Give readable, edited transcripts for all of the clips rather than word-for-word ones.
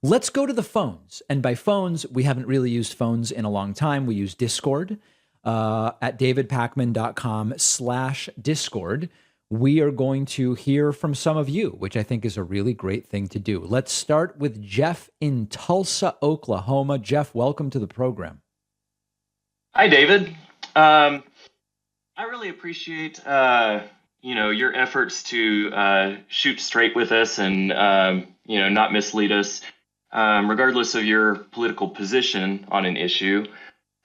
Let's go to the phones. And by phones, we haven't really used phones in a long time. We use Discord at davidpakman.com/Discord. We are going to hear from some of you, which I think is a really great thing to do. Let's start with Jeff in Tulsa, Oklahoma. Jeff, welcome to the program. Hi, David. I really appreciate your efforts to shoot straight with us and not mislead us, regardless of your political position on an issue.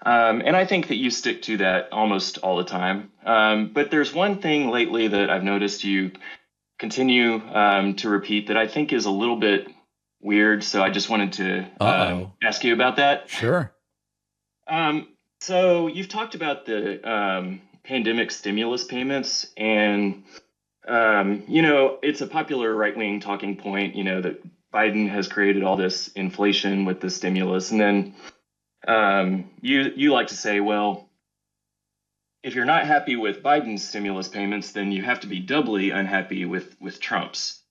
And I think that you stick to that almost all the time. But there's one thing lately that I've noticed you continue to repeat that I think is a little bit weird. So I just wanted to ask you about that. Sure. So you've talked about the pandemic stimulus payments, and it's a popular right-wing talking point, that Biden has created all this inflation with the stimulus, and then you like to say, well, if you're not happy with Biden's stimulus payments, then you have to be doubly unhappy with Trump's.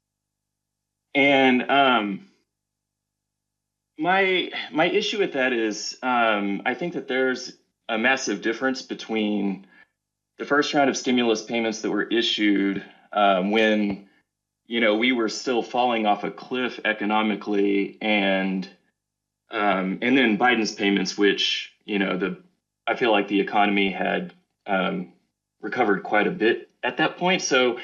And my issue with that is I think that there's a massive difference between the first round of stimulus payments that were issued when we were still falling off a cliff economically, and then Biden's payments, which I feel like the economy had recovered quite a bit at that point. So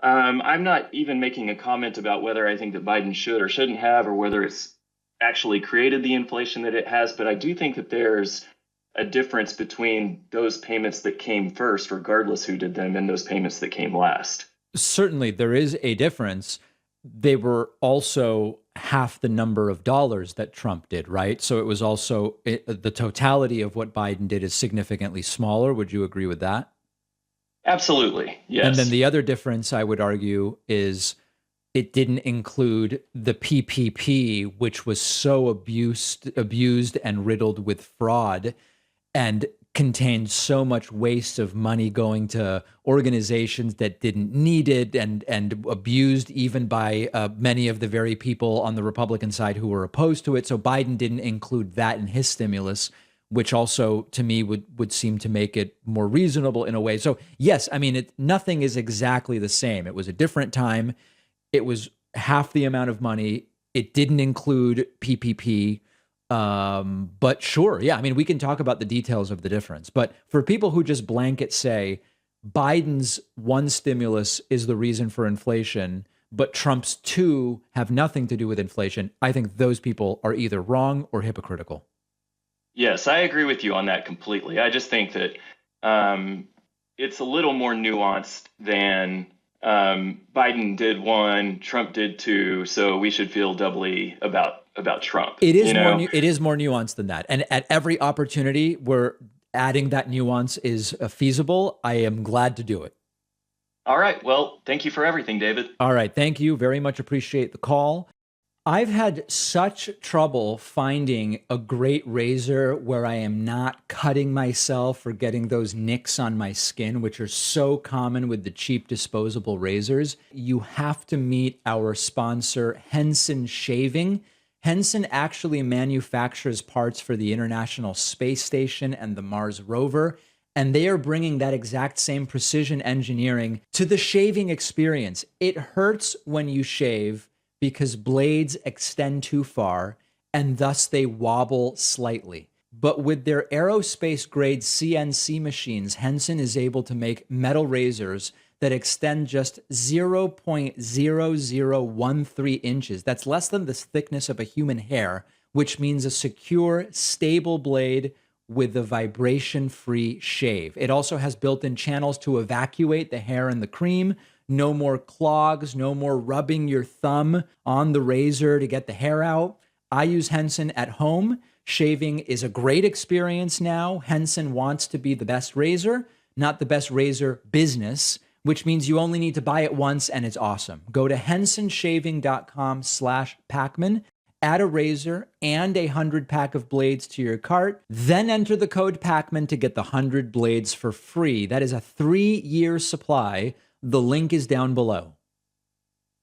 I'm not even making a comment about whether I think that Biden should or shouldn't have, or whether it's actually created the inflation that it has. But I do think that there's a difference between those payments that came first, regardless who did them, and those payments that came last. Certainly, there is a difference. They were also half the number of dollars that Trump did, right? So it was also the totality of what Biden did is significantly smaller. Would you agree with that? Absolutely, yes. And then the other difference, I would argue, is it didn't include the PPP, which was so abused and riddled with fraud, and contained so much waste of money going to organizations that didn't need it, and abused even by many of the very people on the Republican side who were opposed to it. So Biden didn't include that in his stimulus, which also to me would seem to make it more reasonable in a way. So yes, I mean, nothing is exactly the same. It was a different time. It was half the amount of money. It didn't include PPP. But sure, yeah, I mean, we can talk about the details of the difference. But for people who just blanket say Biden's one stimulus is the reason for inflation, but Trump's two have nothing to do with inflation, I think those people are either wrong or hypocritical. Yes, I agree with you on that completely. I just think that it's a little more nuanced than Biden did one, Trump did two, so we should feel doubly about Trump. It is it is more nuanced than that. And at every opportunity where adding that nuance is feasible, I am glad to do it. All right. Well, thank you for everything, David. All right. Thank you. Very much appreciate the call. I've had such trouble finding a great razor where I am not cutting myself or getting those nicks on my skin, which are so common with the cheap disposable razors. You have to meet our sponsor, Henson Shaving. Henson actually manufactures parts for the International Space Station and the Mars rover, and they are bringing that exact same precision engineering to the shaving experience. It hurts when you shave because blades extend too far, and thus they wobble slightly. But with their aerospace-grade CNC machines, Henson is able to make metal razors that extend just 0.0013 inches. That's less than the thickness of a human hair, which means a secure, stable blade with a vibration-free shave. It also has built-in channels to evacuate the hair and the cream. No more clogs, no more rubbing your thumb on the razor to get the hair out. I use Henson at home. Shaving is a great experience now. Henson wants to be the best razor, not the best razor business, which means you only need to buy it once and it's awesome. Go to hensonshaving.com/Pakman, add a razor and a 100-pack of blades to your cart, then enter the code Pakman to get the 100 blades for free. That is a 3-year supply. The link is down below.